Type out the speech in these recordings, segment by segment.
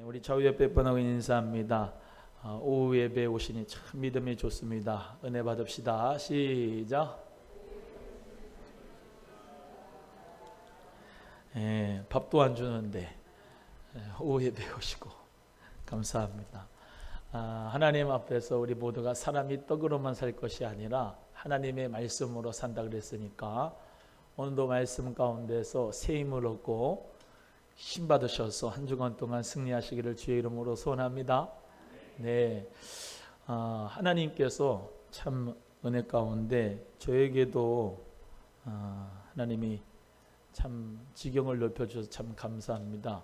우리 좌우 옆에 번하고 인사합니다. 오후 예배 오시니 참 믿음이 좋습니다. 은혜 받읍시다. 시작. 밥도 안 주는데 오후 예배 오시고 감사합니다. 하나님 앞에서 우리 모두가 사람이 떡으로만 살 것이 아니라 하나님의 말씀으로 산다 그랬으니까 오늘도 말씀 가운데서 새 힘을 얻고 힘 받으셔서 한 주간 동안 승리하시기를 주의 이름으로 소원합니다. 네, 하나님께서 참 은혜 가운데 저에게도 하나님이 참 지경을 넓혀주셔서 참 감사합니다.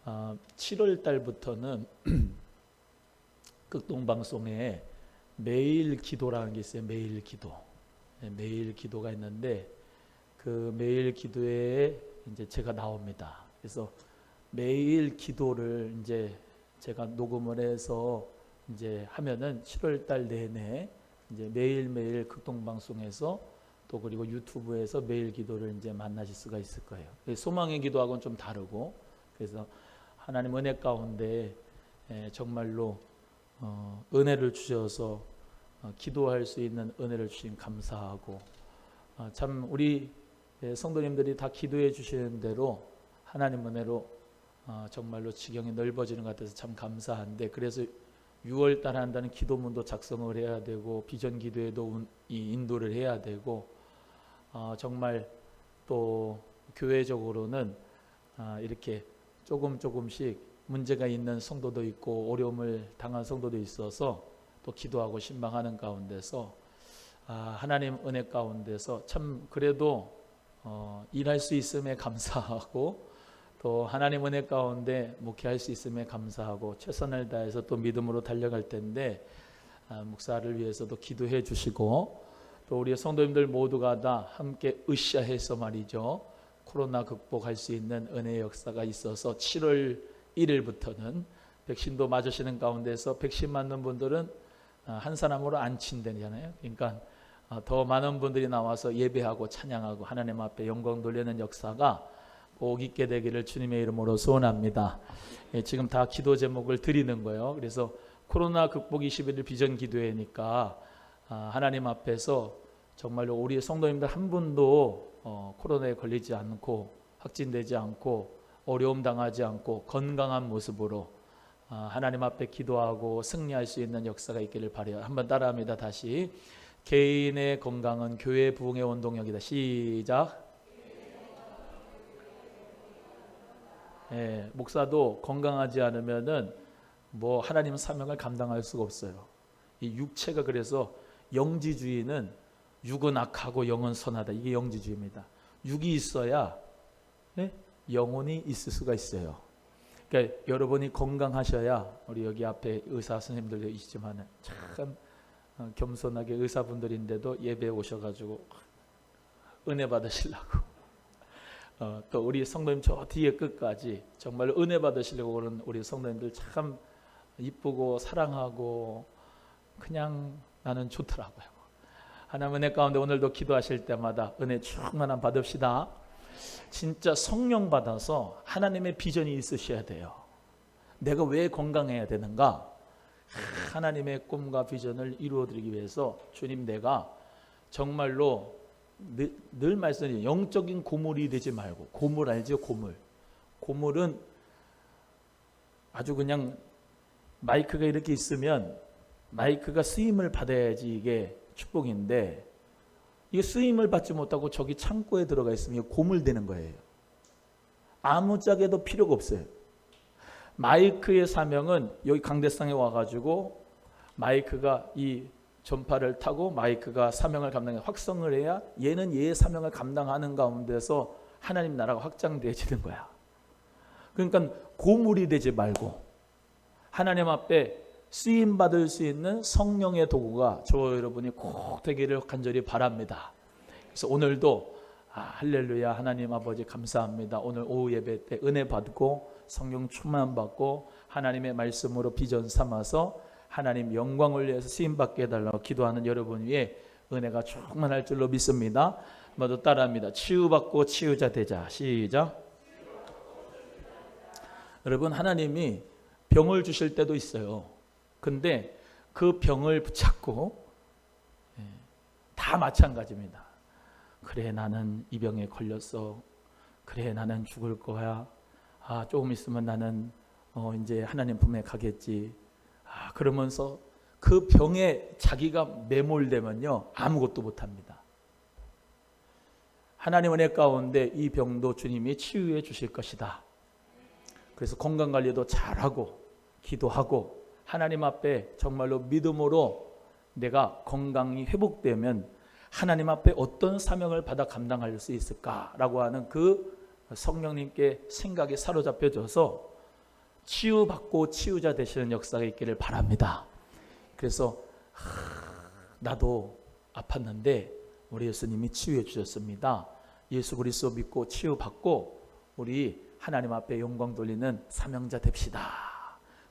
7월 달부터는 극동방송에 매일 기도라는 게 있어요. 매일 기도. 매일 기도가 있는데 그 매일 기도에 이제 제가 나옵니다. 그래서 매일 기도를 이제 제가 녹음을 해서 이제 하면은 7월 달 내내 이제 매일매일 극동방송에서 또 그리고 유튜브에서 매일 기도를 이제 만나실 수가 있을 거예요. 소망의 기도하고는 좀 다르고, 그래서 하나님 은혜 가운데 정말로 은혜를 주셔서 기도할 수 있는 은혜를 주신 감사하고, 참 우리 성도님들이 다 기도해 주시는 대로 하나님 은혜로 정말로 지경이 넓어지는 것 같아서 참 감사한데, 그래서 6월 달 한다는 기도문도 작성을 해야 되고 비전 기도에도 이 인도를 해야 되고, 정말 또 교회적으로는 이렇게 조금씩 문제가 있는 성도도 있고 어려움을 당한 성도도 있어서 또 기도하고 신방하는 가운데서 하나님 은혜 가운데서 참 그래도 일할 수 있음에 감사하고, 또 하나님 은혜 가운데 목회할 수 있음에 감사하고 최선을 다해서 또 믿음으로 달려갈 텐데, 목사를 위해서도 기도해 주시고 또 우리 성도님들 모두가 다 함께 으쌰해서 말이죠, 코로나 극복할 수 있는 은혜의 역사가 있어서 7월 1일부터는 백신도 맞으시는 가운데서 백신 맞는 분들은 한 사람으로 안 친다잖아요. 그러니까 더 많은 분들이 나와서 예배하고 찬양하고 하나님 앞에 영광 돌리는 역사가 복 있게 되기를 주님의 이름으로 소원합니다. 지금 다 기도 제목을 드리는 거예요. 그래서 코로나 극복 21일 비전 기도회니까 하나님 앞에서 정말로 우리 성도님들 한 분도 코로나에 걸리지 않고 확진되지 않고 어려움 당하지 않고 건강한 모습으로 하나님 앞에 기도하고 승리할 수 있는 역사가 있기를 바라요. 한번 따라합니다. 다시. 개인의 건강은 교회 부흥의 원동력이다. 시작. 목사도 건강하지 않으면은 뭐 하나님 사명을 감당할 수가 없어요. 이 육체가, 그래서 영지주의는 육은 악하고 영은 선하다. 이게 영지주의입니다. 육이 있어야 영혼이 있을 수가 있어요. 그러니까 여러분이 건강하셔야, 우리 여기 앞에 의사 선생님들도 있지만 참 겸손하게 의사분들인데도 예배에 오셔가지고 은혜 받으시려고 또 우리 성도님 저 뒤에 끝까지 정말 은혜 받으시려고 오는 우리 성도님들 참 이쁘고 사랑하고 그냥 나는 좋더라고요. 하나님 은혜 가운데 오늘도 기도하실 때마다 은혜 충만한 받읍시다. 진짜 성령 받아서 하나님의 비전이 있으셔야 돼요. 내가 왜 건강해야 되는가? 하나님의 꿈과 비전을 이루어드리기 위해서 주님, 내가 정말로 늘 말씀드리는 영적인 고물이 되지 말고, 고물 알죠? 고물은 아주 그냥 마이크가 이렇게 있으면 마이크가 쓰임을 받아야지 이게 축복인데, 이게 쓰임을 받지 못하고 저기 창고에 들어가 있으면 이게 고물 되는 거예요. 아무짝에도 필요가 없어요. 마이크의 사명은 여기 강대상에 와가지고 마이크가 이 전파를 타고 마이크가 사명을 감당해 확성을 해야 얘는 얘의 사명을 감당하는 가운데서 하나님 나라가 확장되어지는 거야. 그러니까 고물이 되지 말고 하나님 앞에 쓰임 받을 수 있는 성령의 도구가 저 여러분이 꼭 되기를 간절히 바랍니다. 그래서 오늘도 할렐루야, 하나님 아버지 감사합니다. 오늘 오후 예배 때 은혜 받고 성령 충만 받고 하나님의 말씀으로 비전 삼아서 하나님 영광을 위해서 쓰임받게 해달라고 기도하는 여러분 위에 은혜가 충만할 줄로 믿습니다. 모두 따라합니다. 치유받고 치유자 되자. 시작. 여러분, 하나님이 병을 주실 때도 있어요. 근데 그 병을 붙잡고 다 마찬가지입니다. 그래, 나는 이 병에 걸렸어. 그래, 나는 죽을 거야. 조금 있으면 나는 이제 하나님 품에 가겠지. 그러면서 그 병에 자기가 매몰되면요, 아무것도 못합니다. 하나님 은혜 가운데 이 병도 주님이 치유해 주실 것이다. 그래서 건강관리도 잘하고 기도하고 하나님 앞에 정말로 믿음으로 내가 건강이 회복되면 하나님 앞에 어떤 사명을 받아 감당할 수 있을까라고 하는 그 성령님께 생각이 사로잡혀져서 치유받고 치유자 되시는 역사가 있기를 바랍니다. 그래서 나도 아팠는데 우리 예수님이 치유해 주셨습니다. 예수 그리스도 믿고 치유받고 우리 하나님 앞에 영광 돌리는 사명자 됩시다.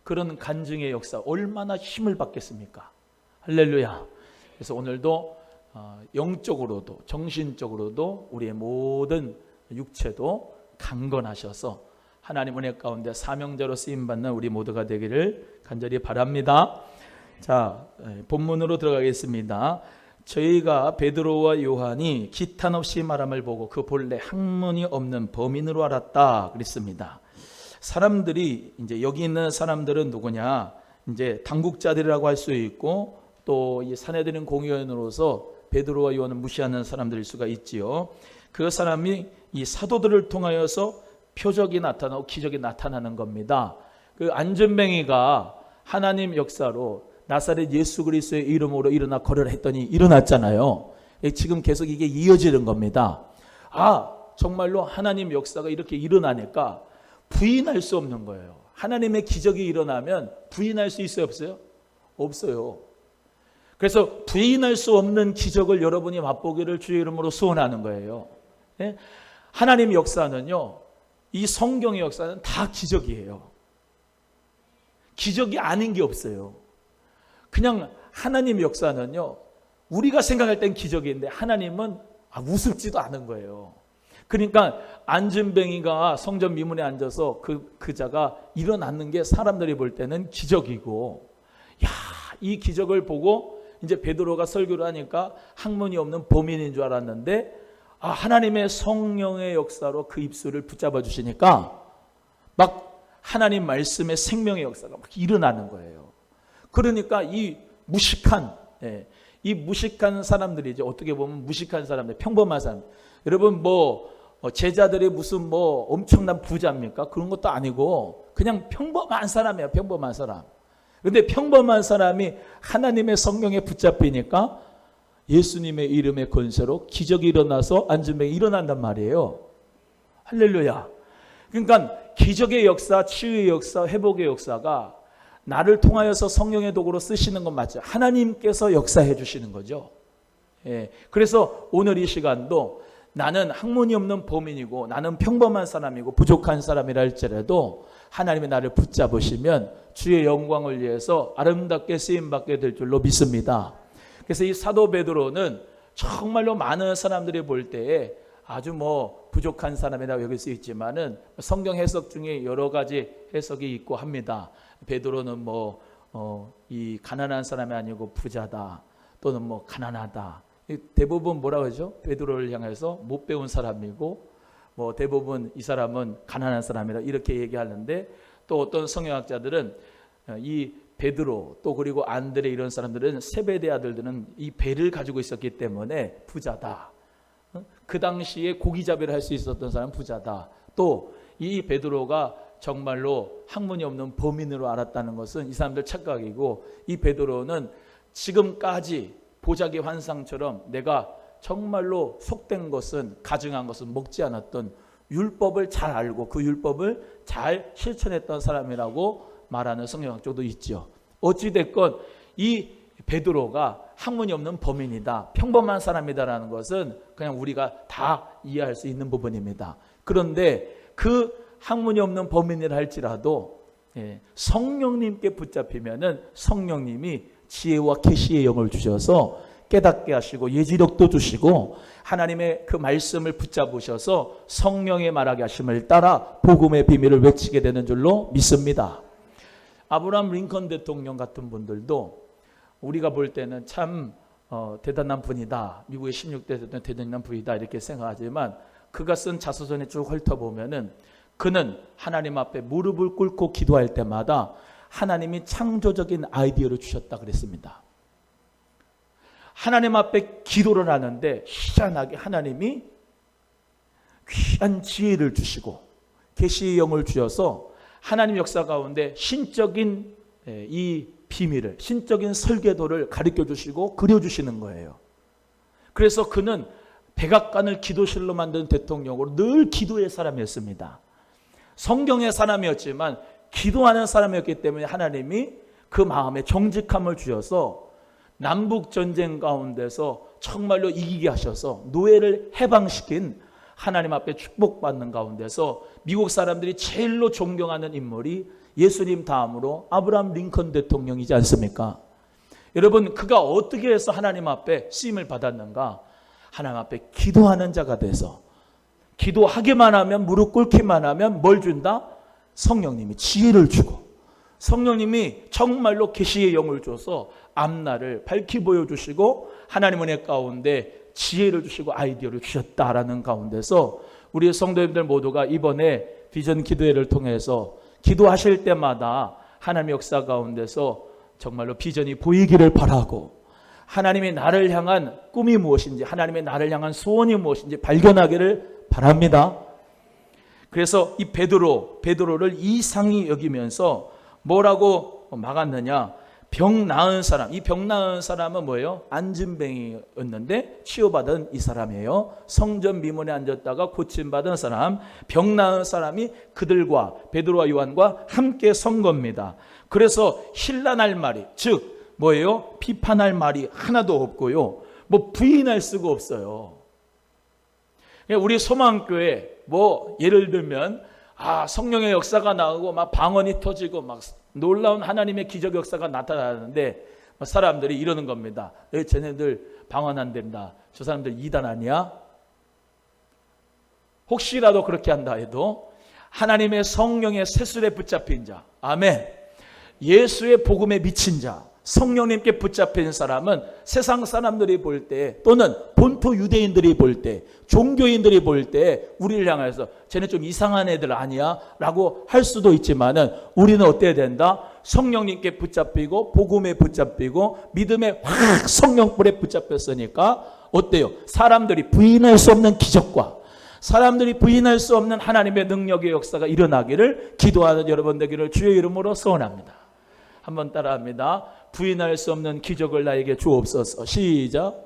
그런 간증의 역사 얼마나 힘을 받겠습니까? 할렐루야. 그래서 오늘도 영적으로도 정신적으로도 우리의 모든 육체도 강건하셔서 하나님 은혜 가운데 사명자로 쓰임받는 우리 모두가 되기를 간절히 바랍니다. 자, 본문으로 들어가겠습니다. 저희가 베드로와 요한이 기탄 없이 말함을 보고 그 본래 학문이 없는 범인으로 알았다 그랬습니다. 사람들이 이제 여기 있는 사람들은 누구냐? 이제 당국자들이라고 할 수 있고 또 이 산헤드린 공의원으로서 베드로와 요한을 무시하는 사람들일 수가 있지요. 그 사람이 이 사도들을 통하여서 표적이 나타나고 기적이 나타나는 겁니다. 그 안전뱅이가 하나님 역사로 나사렛 예수 그리스도의 이름으로 일어나 걸으라 했더니 일어났잖아요. 지금 계속 이게 이어지는 겁니다. 정말로 하나님 역사가 이렇게 일어나니까 부인할 수 없는 거예요. 하나님의 기적이 일어나면 부인할 수 있어요, 없어요? 없어요. 그래서 부인할 수 없는 기적을 여러분이 맛보기를 주의 이름으로 소원하는 거예요. 하나님 역사는요, 이 성경의 역사는 다 기적이에요. 기적이 아닌 게 없어요. 그냥 하나님 역사는요, 우리가 생각할 땐 기적인데 하나님은 우습지도 않은 거예요. 그러니까 안진뱅이가 성전 미문에 앉아서 그 자가 일어났는 게 사람들이 볼 때는 기적이고, 이 기적을 보고 이제 베드로가 설교를 하니까 학문이 없는 범인인 줄 알았는데 하나님의 성령의 역사로 그 입술을 붙잡아 주시니까 막 하나님 말씀의 생명의 역사가 막 일어나는 거예요. 그러니까 이 무식한 사람들이 이제 어떻게 보면 무식한 사람들, 평범한 사람. 여러분 제자들이 무슨 엄청난 부자입니까? 그런 것도 아니고 그냥 평범한 사람이에요. 평범한 사람. 근데 평범한 사람이 하나님의 성령에 붙잡히니까 예수님의 이름의 권세로 기적이 일어나서 안진뱅이 일어난단 말이에요. 할렐루야. 그러니까 기적의 역사, 치유의 역사, 회복의 역사가 나를 통하여서 성령의 도구로 쓰시는 건 맞죠. 하나님께서 역사해 주시는 거죠. 그래서 오늘 이 시간도 나는 학문이 없는 범인이고 나는 평범한 사람이고 부족한 사람이라 할지라도 하나님이 나를 붙잡으시면 주의 영광을 위해서 아름답게 쓰임받게 될 줄로 믿습니다. 그래서 이 사도 베드로는 정말로 많은 사람들이 볼 때에 아주 부족한 사람이라고 여길 수 있지만은 성경 해석 중에 여러 가지 해석이 있고 합니다. 베드로는 이 가난한 사람이 아니고 부자다, 또는 가난하다. 대부분 뭐라 그러죠? 베드로를 향해서 못 배운 사람이고 대부분 이 사람은 가난한 사람이라 이렇게 얘기하는데, 또 어떤 성경학자들은 이 베드로 또 그리고 안드레 이런 사람들은 세베대 아들들은 이 배를 가지고 있었기 때문에 부자다. 그 당시에 고기잡이를 할 수 있었던 사람은 부자다. 또 이 베드로가 정말로 학문이 없는 범인으로 알았다는 것은 이 사람들 착각이고, 이 베드로는 지금까지 보자기 환상처럼 내가 정말로 속된 것은, 가증한 것은 먹지 않았던 율법을 잘 알고 그 율법을 잘 실천했던 사람이라고 말하는 성경학자도 있죠. 어찌됐건 이 베드로가 학문이 없는 범인이다, 평범한 사람이다라는 것은 그냥 우리가 다 이해할 수 있는 부분입니다. 그런데 그 학문이 없는 범인이라 할지라도 성령님께 붙잡히면은 성령님이 지혜와 계시의 영을 주셔서 깨닫게 하시고 예지력도 주시고 하나님의 그 말씀을 붙잡으셔서 성령의 말하게 하심을 따라 복음의 비밀을 외치게 되는 줄로 믿습니다. 아브라함 링컨 대통령 같은 분들도 우리가 볼 때는 참 대단한 분이다. 미국의 16대 대통령 대단한 분이다 이렇게 생각하지만 그가 쓴 자서전에 쭉 훑어보면은 그는 하나님 앞에 무릎을 꿇고 기도할 때마다 하나님이 창조적인 아이디어를 주셨다 그랬습니다. 하나님 앞에 기도를 하는데 희한하게 하나님이 귀한 지혜를 주시고 계시의 영을 주셔서 하나님 역사 가운데 신적인 이 비밀을, 신적인 설계도를 가르쳐 주시고 그려 주시는 거예요. 그래서 그는 백악관을 기도실로 만든 대통령으로 늘 기도의 사람이었습니다. 성경의 사람이었지만 기도하는 사람이었기 때문에 하나님이 그 마음에 정직함을 주셔서 남북전쟁 가운데서 정말로 이기게 하셔서 노예를 해방시킨 하나님 앞에 축복받는 가운데서 미국 사람들이 제일로 존경하는 인물이 예수님 다음으로 아브라함 링컨 대통령이지 않습니까? 여러분, 그가 어떻게 해서 하나님 앞에 쓰임을 받았는가? 하나님 앞에 기도하는 자가 돼서, 기도하기만 하면, 무릎 꿇기만 하면 뭘 준다? 성령님이 지혜를 주고, 성령님이 정말로 계시의 영을 줘서 앞날을 밝히 보여주시고 하나님 은혜 가운데 지혜를 주시고 아이디어를 주셨다라는 가운데서 우리 성도님들 모두가 이번에 비전 기도회를 통해서 기도하실 때마다 하나님의 역사 가운데서 정말로 비전이 보이기를 바라고, 하나님의 나를 향한 꿈이 무엇인지, 하나님의 나를 향한 소원이 무엇인지 발견하기를 바랍니다. 그래서 이 베드로를 이상히 여기면서 뭐라고 막았느냐? 병 나은 사람. 이 병 나은 사람은 뭐예요? 안진뱅이였는데 치유받은 이 사람이에요. 성전 미문에 앉았다가 고침받은 사람. 병 나은 사람이 그들과 베드로와 요한과 함께 선 겁니다. 그래서 힐난할 말이, 즉 뭐예요? 비판할 말이 하나도 없고요. 뭐 부인할 수가 없어요. 우리 소망교회 뭐 예를 들면 성령의 역사가 나오고 막 방언이 터지고 막 놀라운 하나님의 기적 역사가 나타나는데 사람들이 이러는 겁니다. 쟤네들 방언 안 된다. 저 사람들 이단 아니야? 혹시라도 그렇게 한다 해도 하나님의 성령의 세술에 붙잡힌 자, 아멘, 예수의 복음에 미친 자, 성령님께 붙잡힌 사람은 세상 사람들이 볼 때, 또는 본토 유대인들이 볼 때, 종교인들이 볼 때 우리를 향해서 쟤네 좀 이상한 애들 아니야? 라고 할 수도 있지만은 우리는 어때야 된다? 성령님께 붙잡히고 복음에 붙잡히고 믿음에 확 성령불에 붙잡혔으니까 어때요? 사람들이 부인할 수 없는 기적과 사람들이 부인할 수 없는 하나님의 능력의 역사가 일어나기를 기도하는 여러분 되기를 주의 이름으로 소원합니다. 한번 따라합니다. 부인할 수 없는 기적을 나에게 주옵소서. 시작.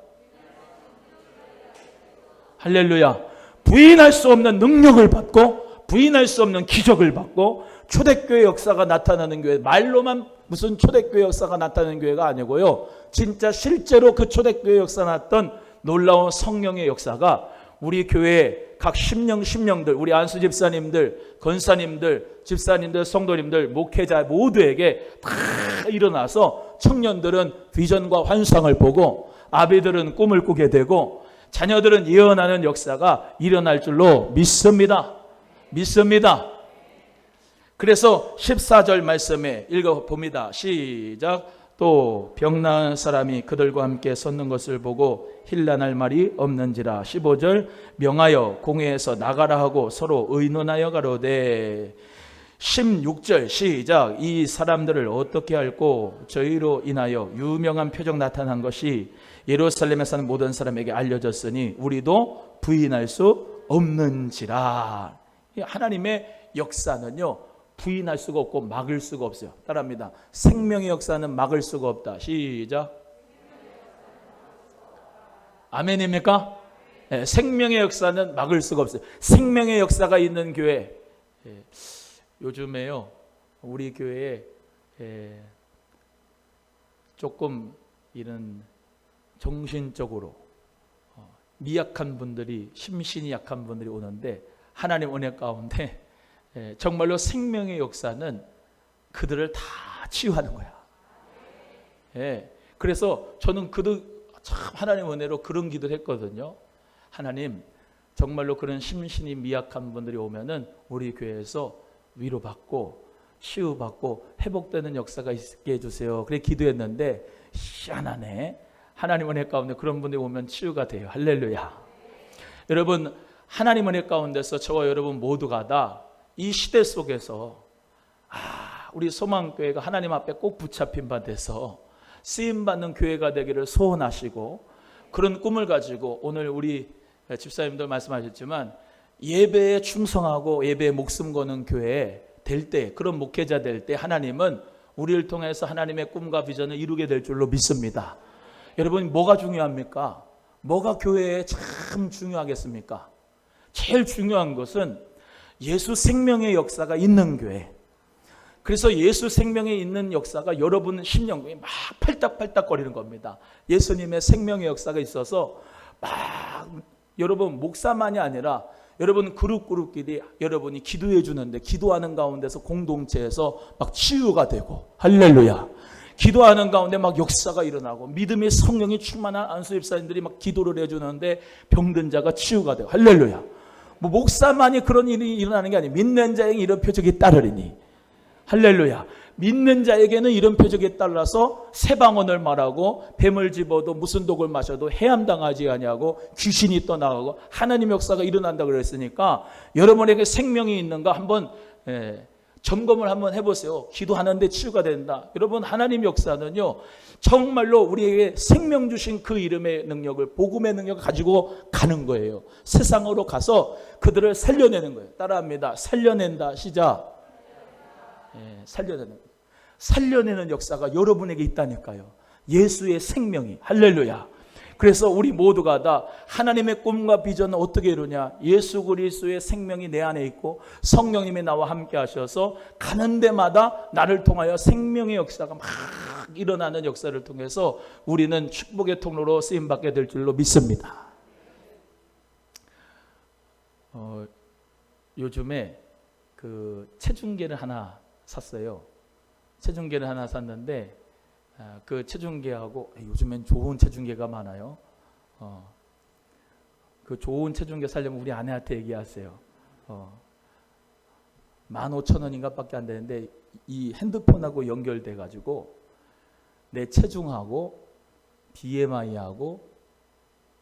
할렐루야. 부인할 수 없는 능력을 받고 부인할 수 없는 기적을 받고 초대교회 역사가 나타나는 교회, 말로만 무슨 초대교회 역사가 나타나는 교회가 아니고요, 진짜 실제로 그 초대교회 역사 났던 놀라운 성령의 역사가 우리 교회 각 심령들, 우리 안수 집사님들, 권사님들, 집사님들, 성도님들, 목회자 모두에게 다 일어나서 청년들은 비전과 환상을 보고 아비들은 꿈을 꾸게 되고 자녀들은 예언하는 역사가 일어날 줄로 믿습니다. 믿습니다. 그래서 14절 말씀에 읽어봅니다. 시작. 또 병 나은 사람이 그들과 함께 섰는 것을 보고 힐난할 말이 없는지라. 15절. 명하여 공회에서 나가라 하고 서로 의논하여 가로되. 16절 시작. 이 사람들을 어떻게 할꼬? 저희로 인하여 유명한 표적 나타난 것이 예루살렘에 사는 모든 사람에게 알려졌으니 우리도 부인할 수 없는지라. 하나님의 역사는요, 부인할 수가 없고 막을 수가 없어요. 따라합니다. 생명의 역사는 막을 수가 없다. 시작. 아멘입니까? 네, 생명의 역사는 막을 수가 없어요. 생명의 역사가 있는 교회. 요즘에요, 우리 교회에 조금 이런 정신적으로 미약한 분들이, 심신이 약한 분들이 오는데 하나님 은혜 가운데 정말로 생명의 역사는 그들을 다 치유하는 거야. 그래서 저는 그들 참 하나님 은혜로 그런 기도를 했거든요. 하나님, 정말로 그런 심신이 미약한 분들이 오면은 우리 교회에서 위로받고 치유받고 회복되는 역사가 있게 해주세요. 그래 기도했는데 희한하네. 하나님 은혜 가운데 그런 분들이 오면 치유가 돼요. 할렐루야. 여러분, 하나님 은혜 가운데서 저와 여러분 모두가 다 이 시대 속에서 우리 소망교회가 하나님 앞에 꼭 붙잡힌 바 돼서 쓰임받는 교회가 되기를 소원하시고, 그런 꿈을 가지고 오늘 우리 집사님들 말씀하셨지만 예배에 충성하고 예배에 목숨 거는 교회 될 때, 그런 목회자 될 때 하나님은 우리를 통해서 하나님의 꿈과 비전을 이루게 될 줄로 믿습니다. 여러분, 뭐가 중요합니까? 뭐가 교회에 참 중요하겠습니까? 제일 중요한 것은 예수 생명의 역사가 있는 교회. 그래서 예수 생명에 있는 역사가 여러분 심령이 막 팔딱팔딱 거리는 겁니다. 예수님의 생명의 역사가 있어서 막 여러분 목사만이 아니라 여러분 그룹끼리 여러분이 기도해 주는데, 기도하는 가운데서 공동체에서 막 치유가 되고, 할렐루야. 기도하는 가운데 막 역사가 일어나고 믿음의 성령이 충만한 안수 집사님들이 막 기도를 해주는데 병든 자가 치유가 되고, 할렐루야. 뭐 목사만이 그런 일이 일어나는 게 아니에요. 믿는 자에게 이런 표적이 따르리니, 할렐루야. 믿는 자에게는 이런 표적에 따라서 새방언을 말하고 뱀을 집어도 무슨 독을 마셔도 해함당하지 아니하고 귀신이 떠나가고 하나님의 역사가 일어난다고 그랬으니까 여러분에게 생명이 있는가 한번 점검을 한번 해보세요. 기도하는데 치유가 된다. 여러분, 하나님 역사는요 정말로 우리에게 생명 주신 그 이름의 능력을, 복음의 능력을 가지고 가는 거예요. 세상으로 가서 그들을 살려내는 거예요. 따라합니다. 살려낸다. 시작. 살려내는 역사가 여러분에게 있다니까요. 예수의 생명이. 할렐루야. 그래서 우리 모두가 다 하나님의 꿈과 비전은 어떻게 이루냐? 예수 그리스도의 생명이 내 안에 있고 성령님이 나와 함께 하셔서 가는 데마다 나를 통하여 생명의 역사가 막 일어나는 역사를 통해서 우리는 축복의 통로로 쓰임받게 될 줄로 믿습니다. 요즘에 그 체중계를 하나 샀어요. 체중계를 하나 샀는데 그 체중계하고, 요즘엔 좋은 체중계가 많아요. 그 좋은 체중계 사려면 우리 아내한테 얘기하세요. 15,000원인가 밖에 안 되는데 이 핸드폰하고 연결돼 가지고 내 체중하고 BMI하고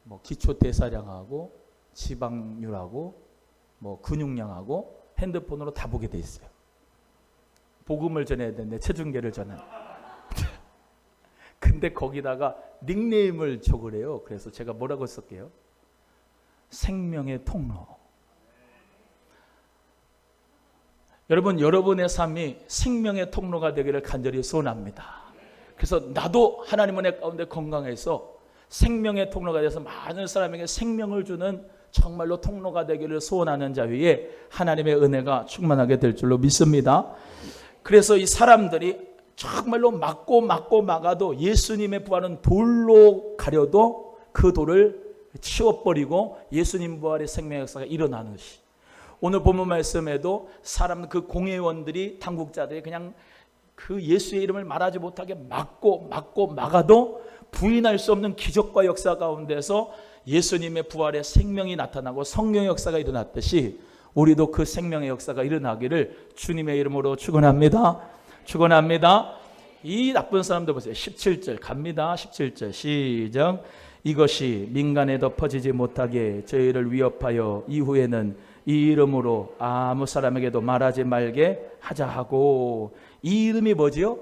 뭐 기초 대사량하고 지방률하고 뭐 근육량하고 핸드폰으로 다 보게 돼 있어요. 복음을 전해야 되는데 체중계를 전해. 근데 거기다가 닉네임을 적으래요. 그래서 제가 뭐라고 쓸게요? 생명의 통로. 여러분, 여러분의 삶이 생명의 통로가 되기를 간절히 소원합니다. 그래서 나도 하나님 은혜 가운데 건강해서 생명의 통로가 돼서 많은 사람에게 생명을 주는 정말로 통로가 되기를 소원하는 자 위에 하나님의 은혜가 충만하게 될 줄로 믿습니다. 그래서 이 사람들이 정말로 막고 막아도 예수님의 부활은 돌로 가려도 그 돌을 치워버리고 예수님 부활의 생명의 역사가 일어나는 것이, 오늘 본문 말씀에도 사람 그 공회원들이 당국자들이 그냥 그 예수의 이름을 말하지 못하게 막고 막아도 부인할 수 없는 기적과 역사 가운데서 예수님의 부활의 생명이 나타나고 성령의 역사가 일어났듯이 우리도 그 생명의 역사가 일어나기를 주님의 이름으로 축원합니다. 축원합니다. 이 나쁜 사람들 보세요. 17절 갑니다. 17절 시작. 이것이 민간에 덮어지지 못하게 저희를 위협하여 이후에는 이 이름으로 아무 사람에게도 말하지 말게 하자 하고. 이 이름이 뭐지요?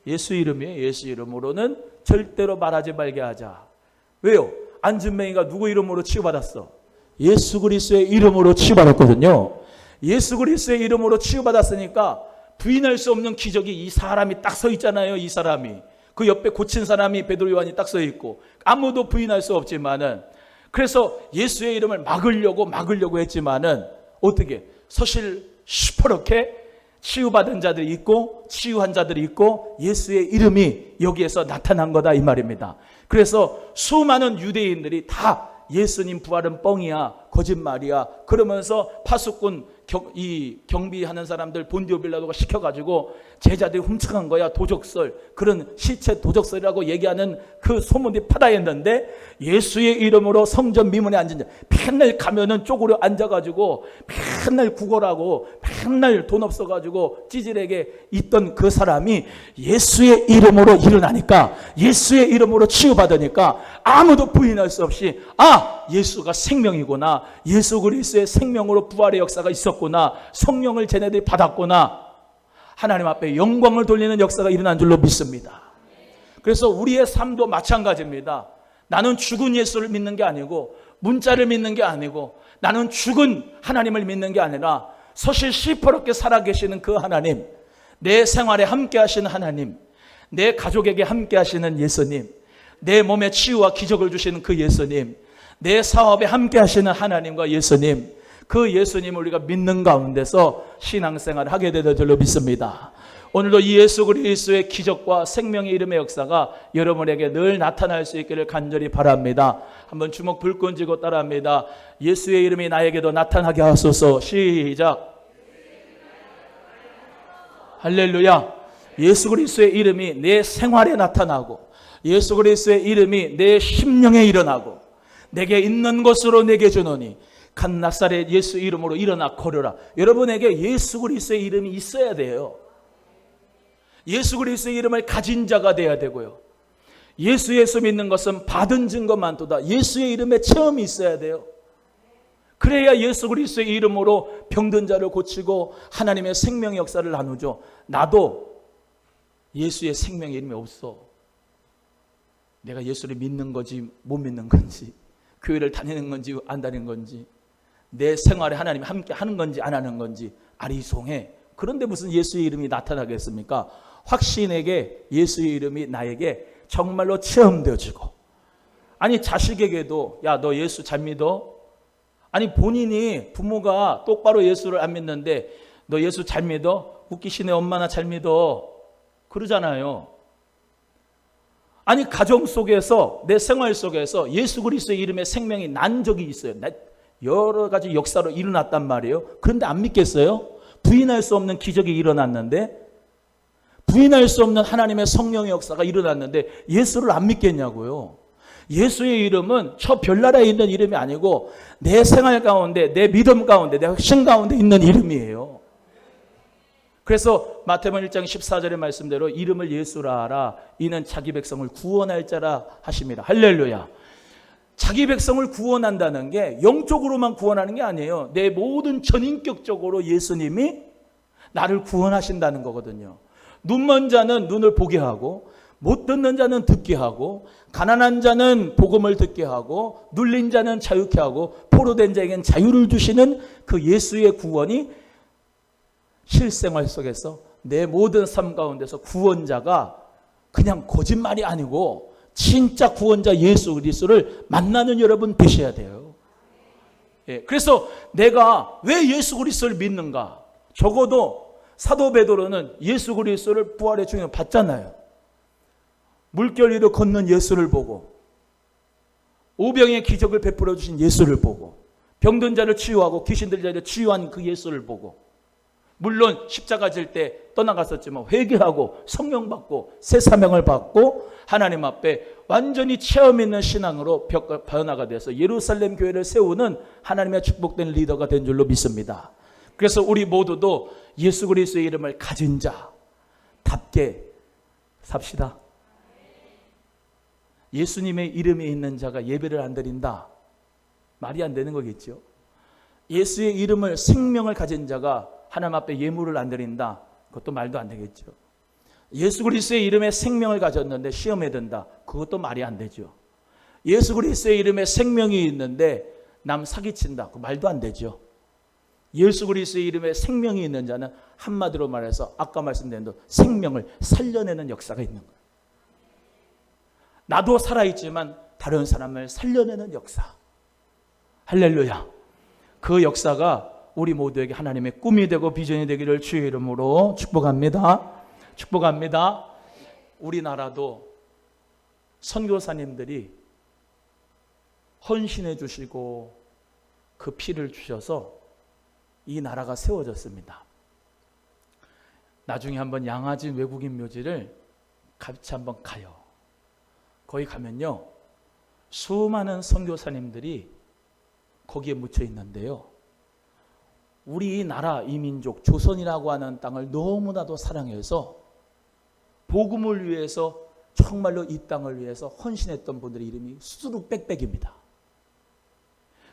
예수 이름이에요. 예수 이름으로는 절대로 말하지 말게 하자. 왜요? 안진뱅이가 누구 이름으로 치유받았어? 예수 그리스도의 이름으로 치유받았거든요. 예수 그리스도의 이름으로 치유받았으니까 부인할 수 없는 기적이, 이 사람이 딱 서 있잖아요. 이 사람이, 그 옆에 고친 사람이 베드로 요한이 딱 서 있고 아무도 부인할 수 없지만은, 그래서 예수의 이름을 막으려고 했지만은 어떻게 사실 시퍼렇게 치유받은 자들이 있고 치유한 자들이 있고 예수의 이름이 여기에서 나타난 거다 이 말입니다. 그래서 수많은 유대인들이 다 예수님 부활은 뻥이야, 거짓말이야 그러면서 파수꾼 이 경비하는 사람들 본디오 빌라도가 시켜가지고 제자들이 훔쳐간 거야. 도적설, 그런 시체 도적설이라고 얘기하는 그 소문이 파다했는데 예수의 이름으로 성전 미문에 앉은 자, 맨날 가면은 쪼그려 앉아가지고 맨날 구걸하고 맨날 돈 없어가지고 찌질하게 있던 그 사람이 예수의 이름으로 일어나니까, 예수의 이름으로 치유받으니까 아무도 부인할 수 없이 예수가 생명이구나, 예수 그리스도의 생명으로 부활의 역사가 있었구나, 성령을 쟤네들이 받았구나, 하나님 앞에 영광을 돌리는 역사가 일어난 줄로 믿습니다. 그래서 우리의 삶도 마찬가지입니다. 나는 죽은 예수를 믿는 게 아니고, 문자를 믿는 게 아니고, 나는 죽은 하나님을 믿는 게 아니라 서실 시퍼렇게 살아계시는 그 하나님, 내 생활에 함께 하시는 하나님, 내 가족에게 함께 하시는 예수님, 내 몸에 치유와 기적을 주시는 그 예수님, 내 사업에 함께 하시는 하나님과 예수님, 그 예수님을 우리가 믿는 가운데서 신앙생활을 하게 되는 줄로 믿습니다. 오늘도 이 예수 그리스도의 기적과 생명의 이름의 역사가 여러분에게 늘 나타날 수 있기를 간절히 바랍니다. 한번 주먹 불끈 쥐고 따라합니다. 예수의 이름이 나에게도 나타나게 하소서. 시작. 할렐루야. 예수 그리스도의 이름이 내 생활에 나타나고, 예수 그리스도의 이름이 내 심령에 일어나고, 내게 있는 것으로 내게 주노니 갓 나사렛 예수 이름으로 일어나 걸으라. 여러분에게 예수 그리스도의 이름이 있어야 돼요. 예수 그리스도의 이름을 가진 자가 돼야 되고요. 예수 믿는 것은 받은 증거만도다. 예수의 이름에 체험이 있어야 돼요. 그래야 예수 그리스도의 이름으로 병든 자를 고치고 하나님의 생명의 역사를 나누죠. 나도 예수의 생명의 이름이 없어. 내가 예수를 믿는 건지 못 믿는 건지, 교회를 다니는 건지 안 다니는 건지, 내 생활에 하나님이 함께 하는 건지 안 하는 건지 아리송해. 그런데 무슨 예수의 이름이 나타나겠습니까? 확신에게 예수의 이름이 나에게 정말로 체험되어지고, 아니 자식에게도 야 너 예수 잘 믿어? 아니 본인이 부모가 똑바로 예수를 안 믿는데 너 예수 잘 믿어? 웃기시네, 엄마나 잘 믿어, 그러잖아요. 아니 가정 속에서, 내 생활 속에서 예수 그리스도의 이름의 생명이 난 적이 있어요. 여러 가지 역사로 일어났단 말이에요. 그런데 안 믿겠어요? 부인할 수 없는 기적이 일어났는데, 부인할 수 없는 하나님의 성령의 역사가 일어났는데 예수를 안 믿겠냐고요. 예수의 이름은 저 별나라에 있는 이름이 아니고 내 생활 가운데, 내 믿음 가운데, 내 확신 가운데 있는 이름이에요. 그래서 마태복음 1장 14절의 말씀대로 이름을 예수라 하라. 이는 자기 백성을 구원할 자라 하십니다. 할렐루야. 자기 백성을 구원한다는 게 영적으로만 구원하는 게 아니에요. 내 모든 전인격적으로 예수님이 나를 구원하신다는 거거든요. 눈먼 자는 눈을 보게 하고, 못 듣는 자는 듣게 하고, 가난한 자는 복음을 듣게 하고, 눌린 자는 자유케 하고, 포로된 자에게는 자유를 주시는 그 예수의 구원이 실생활 속에서 내 모든 삶 가운데서 구원자가 그냥 거짓말이 아니고 진짜 구원자 예수 그리스도를 만나는 여러분 되셔야 돼요. 그래서 내가 왜 예수 그리스도를 믿는가? 적어도 사도 베드로는 예수 그리스도를 부활의 중에 봤잖아요. 물결 위로 걷는 예수를 보고, 오병의 기적을 베풀어 주신 예수를 보고, 병든 자를 치유하고 귀신 들린 자를 치유한 그 예수를 보고, 물론 십자가 질 때 떠나갔었지만 회개하고 성령 받고 새 사명을 받고 하나님 앞에 완전히 체험 있는 신앙으로 변화가 돼서 예루살렘 교회를 세우는 하나님의 축복된 리더가 된 줄로 믿습니다. 그래서 우리 모두도 예수 그리스도의 이름을 가진 자답게 삽시다. 예수님의 이름이 있는 자가 예배를 안 드린다, 말이 안 되는 거겠죠. 예수의 이름을, 생명을 가진 자가 하나님 앞에 예물을 안 드린다, 그것도 말도 안 되겠죠. 예수 그리스도의 이름에 생명을 가졌는데 시험에 든다, 그것도 말이 안 되죠. 예수 그리스도의 이름에 생명이 있는데 남 사기친다, 그 말도 안 되죠. 예수 그리스도의 이름에 생명이 있는 자는 한마디로 말해서 아까 말씀드린 대로 생명을 살려내는 역사가 있는 거예요. 나도 살아있지만 다른 사람을 살려내는 역사. 할렐루야. 그 역사가 우리 모두에게 하나님의 꿈이 되고 비전이 되기를 주의 이름으로 축복합니다. 축복합니다. 우리나라도 선교사님들이 헌신해 주시고 그 피를 주셔서 이 나라가 세워졌습니다. 나중에 한번 양화진 외국인 묘지를 같이 한번 가요. 거기 가면요, 수많은 선교사님들이 거기에 묻혀 있는데요, 우리 이 나라, 이 민족, 조선이라고 하는 땅을 너무나도 사랑해서 복음을 위해서 정말로 이 땅을 위해서 헌신했던 분들의 이름이 수두룩 빽빽입니다.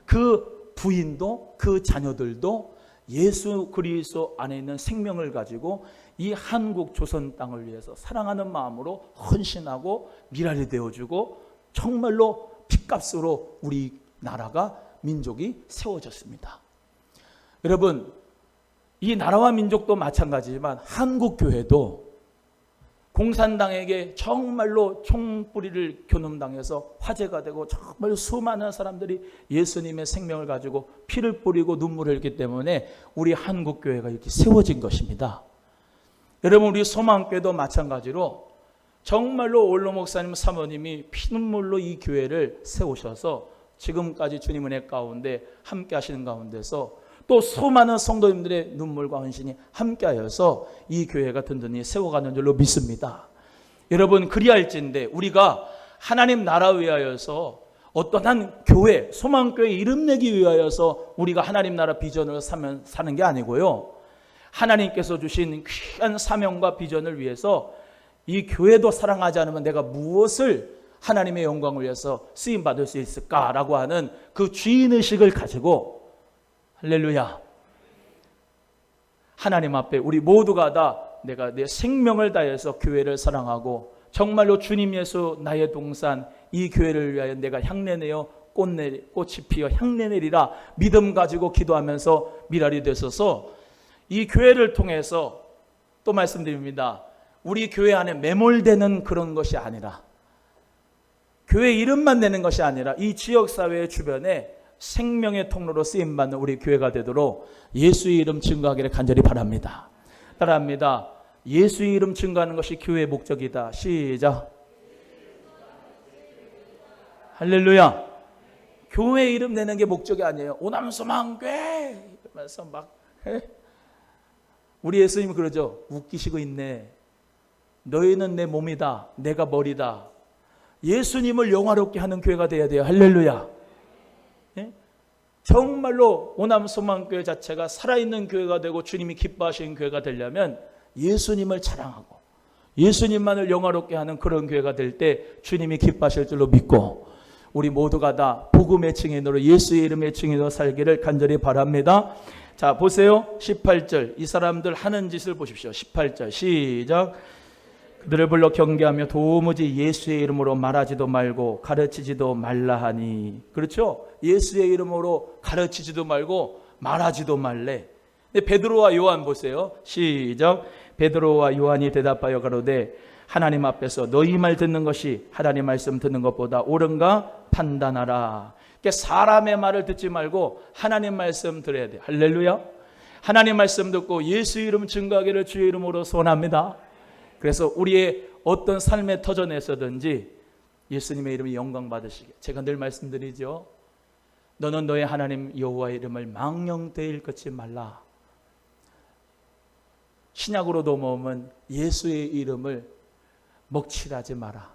그 부인도 그 자녀들도 예수 그리스도 안에 있는 생명을 가지고 이 한국 조선 땅을 위해서 사랑하는 마음으로 헌신하고 미랄이 되어주고 정말로 핏값으로 우리 나라가, 민족이 세워졌습니다. 여러분, 이 나라와 민족도 마찬가지지만 한국 교회도 공산당에게 정말로 총뿌리를 겨눔당해서 화제가 되고 정말 수많은 사람들이 예수님의 생명을 가지고 피를 뿌리고 눈물을 흘렸기 때문에 우리 한국교회가 이렇게 세워진 것입니다. 여러분, 우리 소망교회도 마찬가지로 정말로 올로 목사님 사모님이 피눈물로 이 교회를 세우셔서 지금까지 주님 은혜 가운데 함께 하시는 가운데서 또 수많은 성도님들의 눈물과 헌신이 함께하여서 이 교회가 든든히 세워가는 줄로 믿습니다. 여러분, 그리할진대 우리가 하나님 나라 위하여서 어떠한 교회, 소망교회 이름 내기 위하여서 우리가 하나님 나라 비전을 사는 게 아니고요, 하나님께서 주신 귀한 사명과 비전을 위해서 이 교회도 사랑하지 않으면 내가 무엇을 하나님의 영광을 위해서 쓰임받을 수 있을까라고 하는 그 주인의식을 가지고, 할렐루야, 하나님 앞에 우리 모두가 다 내가 내 생명을 다해서 교회를 사랑하고 정말로 주님 예수 나의 동산 이 교회를 위하여 내가 향내내어 꽃이 피어 향내내리라 믿음 가지고 기도하면서 미랄이 되셔서 이 교회를 통해서 또 말씀드립니다. 우리 교회 안에 매몰되는 그런 것이 아니라, 교회 이름만 내는 것이 아니라 이 지역사회 주변에 생명의 통로로 쓰임받는 우리 교회가 되도록 예수의 이름 증거하기를 간절히 바랍니다. 따라합니다. 예수의 이름 증거하는 것이 교회의 목적이다. 시작. 할렐루야. 교회 이름 내는 게 목적이 아니에요. 오남소망교회 이러면서 막 우리 예수님이 그러죠. 웃기시고 있네. 너희는 내 몸이다. 내가 머리다. 예수님을 영화롭게 하는 교회가 돼야 돼요. 할렐루야. 정말로 오남소망교회 자체가 살아있는 교회가 되고 주님이 기뻐하시는 교회가 되려면 예수님을 자랑하고 예수님만을 영화롭게 하는 그런 교회가 될 때 주님이 기뻐하실 줄로 믿고 우리 모두가 다 복음의 증인으로 예수의 이름의 증인으로 살기를 간절히 바랍니다. 자, 보세요. 18절 이 사람들 하는 짓을 보십시오. 18절 시작. 그들을 불러 경계하며 도무지 예수의 이름으로 말하지도 말고 가르치지도 말라 하니. 그렇죠? 예수의 이름으로 가르치지도 말고 말하지도 말래. 근데 베드로와 요한 보세요. 시작. 베드로와 요한이 대답하여 가로되 하나님 앞에서 너희 말 듣는 것이 하나님 말씀 듣는 것보다 옳은가 판단하라. 그러니까 사람의 말을 듣지 말고 하나님 말씀 들어야 돼. 할렐루야. 하나님 말씀 듣고 예수 이름 증거하기를 주의 이름으로 소원합니다. 그래서 우리의 어떤 삶의 터전에서든지 예수님의 이름이 영광 받으시게. 제가 늘 말씀드리죠. 너는 너의 하나님 여호와의 이름을 망령되이 일컫지 말라. 신약으로 넘어오면 예수의 이름을 먹칠하지 마라.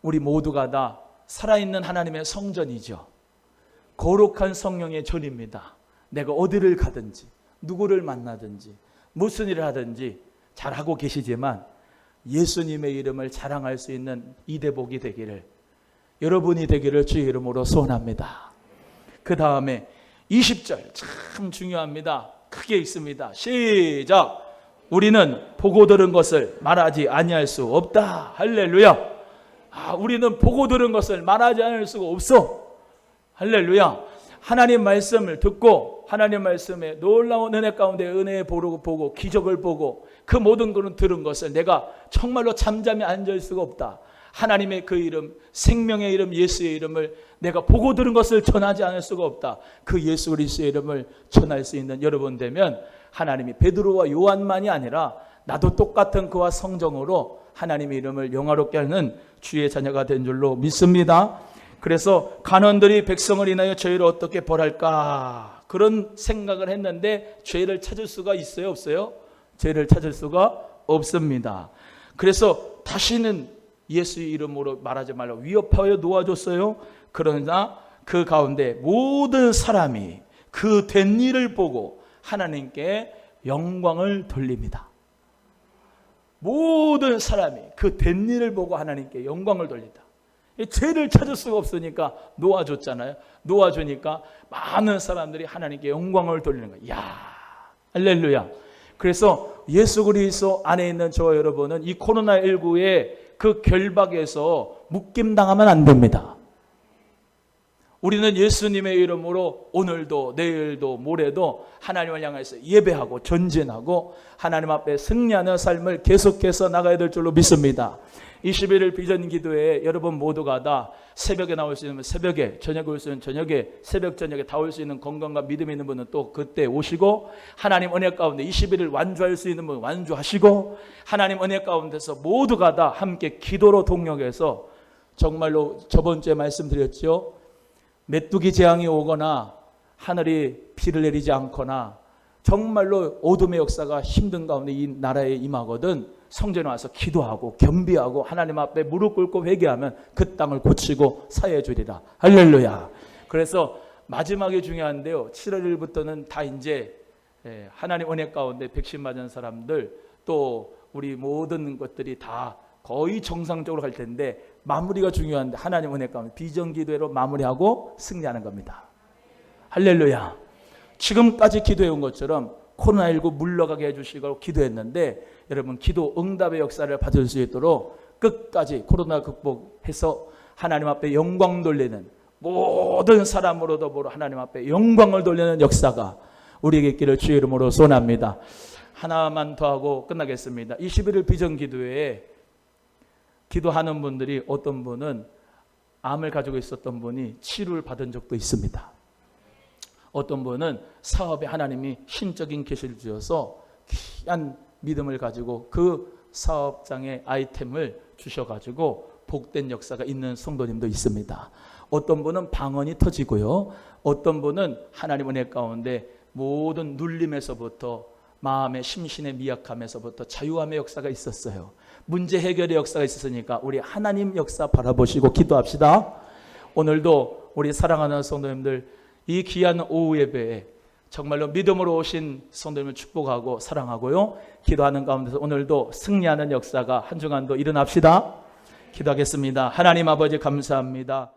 우리 모두가 다 살아있는 하나님의 성전이죠. 거룩한 성령의 전입니다. 내가 어디를 가든지 누구를 만나든지 무슨 일을 하든지 잘하고 계시지만 예수님의 이름을 자랑할 수 있는 이대복이 되기를, 여러분이 되기를 주의 이름으로 소원합니다. 그 다음에 20절 참 중요합니다. 크게 읽습니다. 시작. 우리는 보고 들은 것을 말하지 아니할 수 없다. 할렐루야. 우리는 보고 들은 것을 말하지 않을 수가 없어. 할렐루야. 하나님 말씀을 듣고 하나님 말씀에 놀라운 은혜 가운데 은혜의 보고 기적을 보고 그 모든 것을 들은 것을 내가 정말로 잠잠히 앉을 수가 없다. 하나님의 그 이름, 생명의 이름, 예수의 이름을 내가 보고 들은 것을 전하지 않을 수가 없다. 그 예수 그리스도의 이름을 전할 수 있는 여러분 되면 하나님이 베드로와 요한만이 아니라 나도 똑같은 그와 성정으로 하나님의 이름을 영화롭게 하는 주의 자녀가 된 줄로 믿습니다. 그래서 간원들이 백성을 인하여 저희를 어떻게 벌할까? 그런 생각을 했는데 죄를 찾을 수가 있어요, 없어요? 죄를 찾을 수가 없습니다. 그래서 다시는 예수의 이름으로 말하지 말라고 위협하여 놓아줬어요. 그러나 그 가운데 모든 사람이 그 된 일을 보고 하나님께 영광을 돌립니다. 모든 사람이 그 된 일을 보고 하나님께 영광을 돌린다. 죄를 찾을 수가 없으니까 놓아줬잖아요. 놓아주니까 많은 사람들이 하나님께 영광을 돌리는 거예요. 이야, 할렐루야. 그래서 예수 그리스도 안에 있는 저와 여러분은 이 코로나19의 그 결박에서 묶임당하면 안 됩니다. 우리는 예수님의 이름으로 오늘도 내일도 모레도 하나님을 향해서 예배하고 전진하고 하나님 앞에 승리하는 삶을 계속해서 나가야 될 줄로 믿습니다. 21일 비전 기도회에 여러분 모두가 다 새벽에 나올 수 있는 새벽에, 저녁에 올 수 있는 저녁에, 새벽 저녁에 다 올 수 있는 건강과 믿음이 있는 분은 또 그때 오시고, 하나님 은혜 가운데 21일 완주할 수 있는 분은 완주하시고, 하나님 은혜 가운데서 모두가 다 함께 기도로 동력해서, 정말로 저번 주에 말씀드렸죠. 메뚜기 재앙이 오거나 하늘이 비를 내리지 않거나 정말로 어둠의 역사가 힘든 가운데 이 나라에 임하거든 성전에 와서 기도하고 겸비하고 하나님 앞에 무릎 꿇고 회개하면 그 땅을 고치고 사해 주리라. 할렐루야. 그래서 마지막에 중요한데요. 7월 1일부터는 다 이제 하나님 은혜 가운데 백신 맞은 사람들 또 우리 모든 것들이 다 거의 정상적으로 갈 텐데 마무리가 중요한데 하나님 은혜 가운데 비전 기도회로 마무리하고 승리하는 겁니다. 할렐루야. 지금까지 기도해 온 것처럼 코로나19 물러가게 해주시고 기도했는데 여러분 기도 응답의 역사를 받을 수 있도록 끝까지 코로나 극복해서 하나님 앞에 영광 돌리는 모든 사람으로 더불어 하나님 앞에 영광을 돌리는 역사가 우리에게 있기를 주의 이름으로 소원합니다. 하나만 더 하고 끝나겠습니다. 21일 비전 기도회에 기도하는 분들이 어떤 분은 암을 가지고 있었던 분이 치료를 받은 적도 있습니다. 어떤 분은 사업에 하나님이 신적인 계시를 주셔서 귀한 믿음을 가지고 그 사업장의 아이템을 주셔가지고 복된 역사가 있는 성도님도 있습니다. 어떤 분은 방언이 터지고요. 어떤 분은 하나님 은혜 가운데 모든 눌림에서부터 마음의 심신의 미약함에서부터 자유함의 역사가 있었어요. 문제 해결의 역사가 있었으니까 우리 하나님 역사 바라보시고 기도합시다. 오늘도 우리 사랑하는 성도님들 이 귀한 오후 예배에 정말로 믿음으로 오신 성도님을 축복하고 사랑하고요. 기도하는 가운데서 오늘도 승리하는 역사가 한 주간도 일어납시다. 기도하겠습니다. 하나님 아버지 감사합니다.